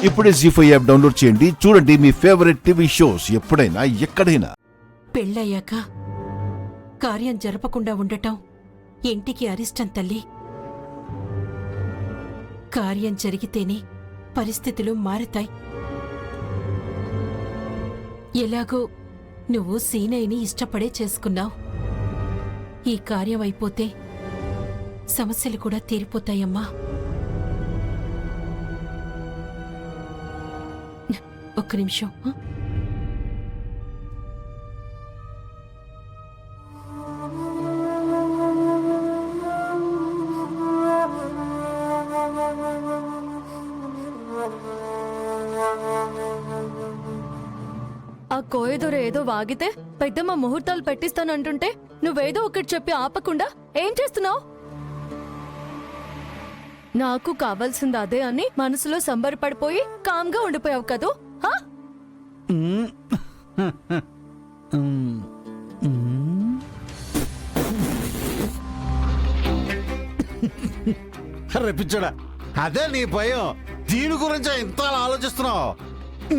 ఇప్పుడే జీ5 app download చేయండి. చూడండి మీ ఫేవరెట్ టీవీ షోస్ ఎప్పుడైనా ఎక్కడైనా. పెళ్ళయ్యాక కార్యం జరపకుండా ఉండటం ఇంటికి అరిష్టం తల్లి. కార్యం జరిగితేనే పరిస్థితులు మారుతాయి. ఎలాగో నువ్వు సీనయ్యని ఇష్టపడే చేసుకున్నావు. ఈ కార్యం అయిపోతే సమస్యలు కూడా తీరిపోతాయమ్మా. ఒక్క నిమిషం. ఆ కోయదొర ఏదో వాగితే పెద్దమ్మ ముహూర్తాలు పెట్టిస్తానంటుంటే నువ్వేదో ఒకటి చెప్పి ఆపకుండా ఏం చేస్తున్నావు? నాకు కావాల్సింది అదే అని మనసులో సంబరపడిపోయి కామ్గా ఉండిపోయావు కదూ. రెప్పించడా, అదే నీ భయం. దీని గురించి ఇంత ఆలోచిస్తున్నావు.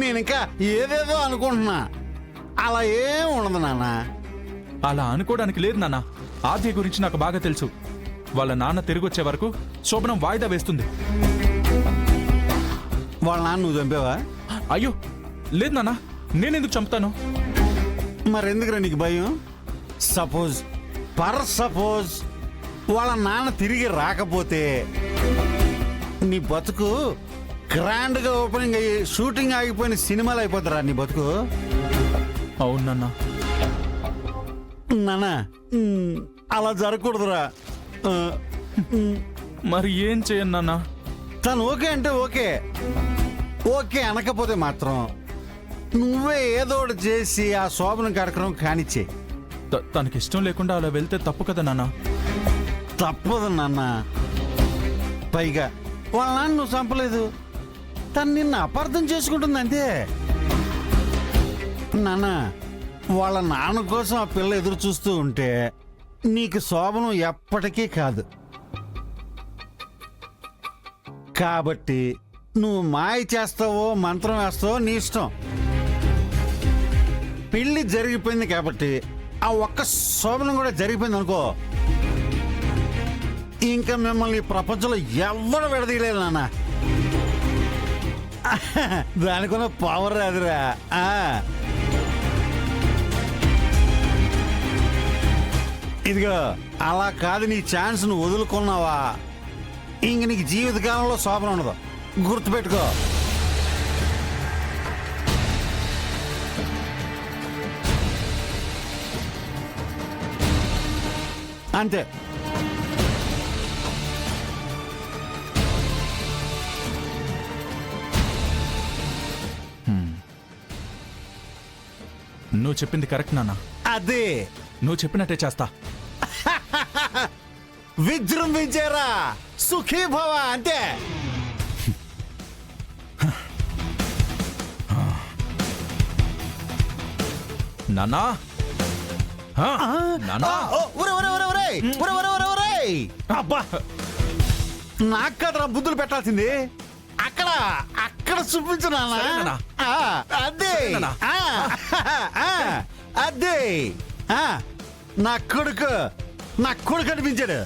నేనింకా ఏదేదో అనుకుంటున్నా. అలా ఏం ఉండదు నాన్న. అలా అనుకోవడానికి లేదు నాన్న. ఆద్య గురించి నాకు బాగా తెలుసు. వాళ్ళ నాన్న తిరిగి వచ్చే వరకు శోభనం వాయిదా వేస్తుంది. వాళ్ళ నాన్న నువ్వు చంపావా? అయ్యో లేదు నాన్న, నేనెందుకు చంపుతాను? మరెందుకురా నీకు భయం? సపోజ్ వాళ్ళ నాన్న తిరిగి రాకపోతే నీ బతుకు గ్రాండ్ గా ఓపెనింగ్ అయ్యి షూటింగ్ ఆగిపోయిన సినిమాలు అయిపోతారా నీ బతుకు? అవును నాన్న. నాన్న అలా జరగకూడదురా. మరి ఏం చేయను నాన్న? తను ఓకే అంటే ఓకే, ఓకే అనకపోతే మాత్రం నువ్వే ఏదో ఒకటి చేసి ఆ శోభన కార్యక్రమం కానిచ్చే. తనకి ఇష్టం లేకుండా అలా వెళ్తే తప్పు కదా నాన్న? తప్పదు నాన్న. పైగా వాళ్ళ నాన్న నువ్వు చంపలేదు, తను నిన్ను అపార్థం చేసుకుంటుంది అంతే. నాన్న, వాళ్ళ నాన్న కోసం ఆ పిల్ల ఎదురు చూస్తూ ఉంటే నీకు శోభనం ఎప్పటికీ కాదు. కాబట్టి నువ్వు మాయ చేస్తావో మంత్రం వేస్తావో నీ ఇష్టం. పెళ్లి జరిగిపోయింది కాబట్టి ఆ ఒక్క శోభనం కూడా జరిగిపోయింది అనుకో, ఇంకా మిమ్మల్ని ప్రపంచంలో ఎవరు విడదీయలేదు నాన్న. దానికున్న పవర్ అదిరా. ఇదిగో అలా కాదు, నీ ఛాన్స్ నువ్వు వదులుకున్నావా ఇంక నీకు జీవితకాలంలో శోభన ఉండదు. గుర్తుపెట్టుకో. అంతే. నువ్వు చెప్పింది కరెక్ట్ నాన్న. అదే నువ్వు చెప్పినట్టే చేస్తా. విజృంభించారా, సుఖీభవ. అంతే. నాన్నా నాన్నా, అబ్బా, నాకు కదరా బుద్ధులు పెట్టాల్సింది. అక్కడ అక్కడ చూపించు నాన్న. అదే అదే నా కొడుకు అనిపించాడు.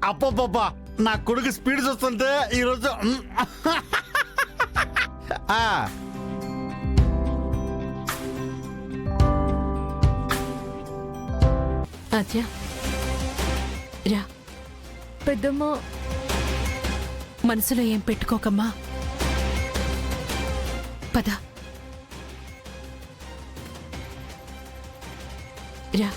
అప్పబ్బా, నా కొడుకు స్పీడ్ చూస్తుంటే ఈరోజు ఆద్య రా. పెద్దమ్మ మనసులో ఏం పెట్టుకోకమ్మా. పద రా.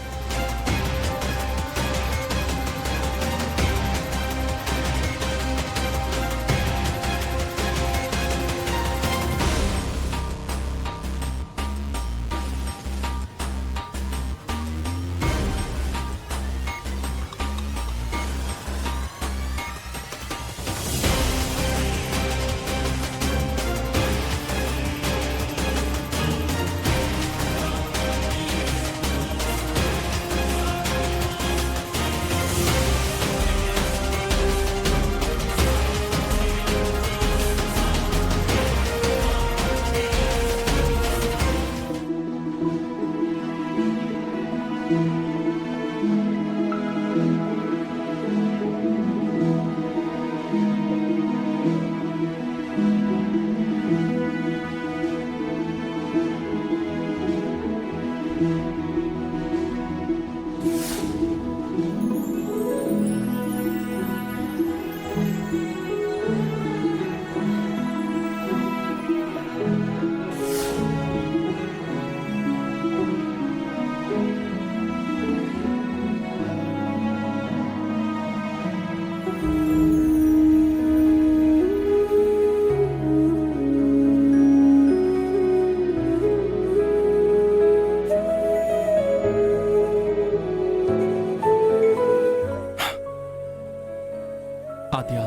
ఆద్య,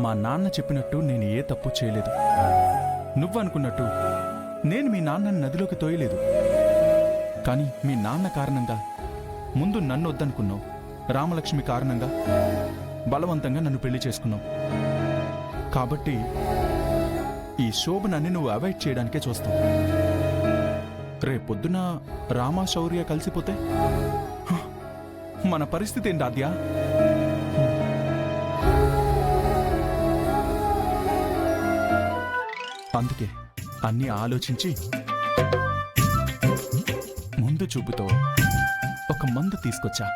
మా నాన్న చెప్పినట్టు నేను ఏ తప్పు చేయలేదు. నువ్వనుకున్నట్టు నేను మీ నాన్నని నదిలోకి తోయలేదు. కానీ మీ నాన్న కారణంగా ముందు నన్ను వద్దనుకున్నావు. రామలక్ష్మి కారణంగా బలవంతంగా నన్ను పెళ్లి చేసుకున్నావు. కాబట్టి ఈ శోభనాన్ని నువ్వు అవాయిడ్ చేయడానికే చూస్తావు. రేపొద్దున రామ శౌర్య కలిసిపోతే హ, మన పరిస్థితి ఏంటి ఆద్య? అందుకే అన్నీ ఆలోచించి ముందు చూపుతో ఒక మందు తీసుకొచ్చా.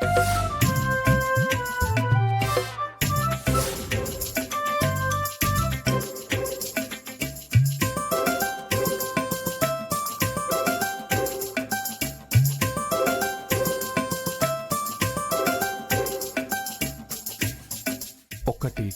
ఒకటి,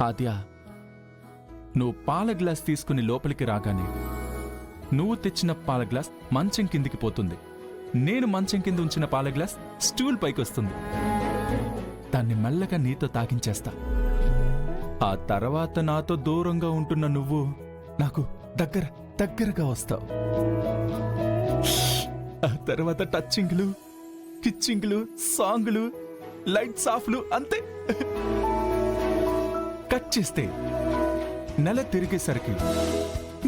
ఆద్య, నువ్వు పాల గ్లాస్ తీసుకుని లోపలికి రాగానే నువ్వు తెచ్చిన పాల గ్లాస్ మంచం కిందికి పోతుంది. నేను మంచం కింద ఉంచిన పాల గ్లాస్ స్టూల్ పైకి వస్తుంది. దాన్ని మెల్లగా నీతో తాకించేస్తా. ఆ తర్వాత నాతో దూరంగా ఉంటున్న నువ్వు నాకు దగ్గరగా వస్తావు. ఆ తర్వాత టచ్చింగ్లు, కిచ్చింగ్లు, సాంగ్లు, లైట్స్ ఆఫ్లు, అంతే. కట్ చేస్తే నెల తిరిగేసరికి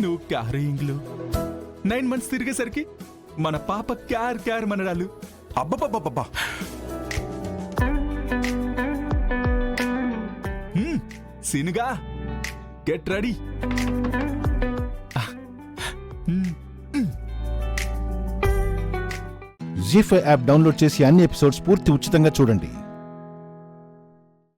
నువ్వు క్యారింగ్లు, 9 months తిరిగేసరికి మన పాప క్యార్ మనడాలు. అబ్బబ్బబ్బబ్బా! సీనుగా, గెట్ రెడీ. జీ5 యాప్ డౌన్లోడ్ చేసి అన్ని ఎపిసోడ్స్ పూర్తి ఉచితంగా చూడండి.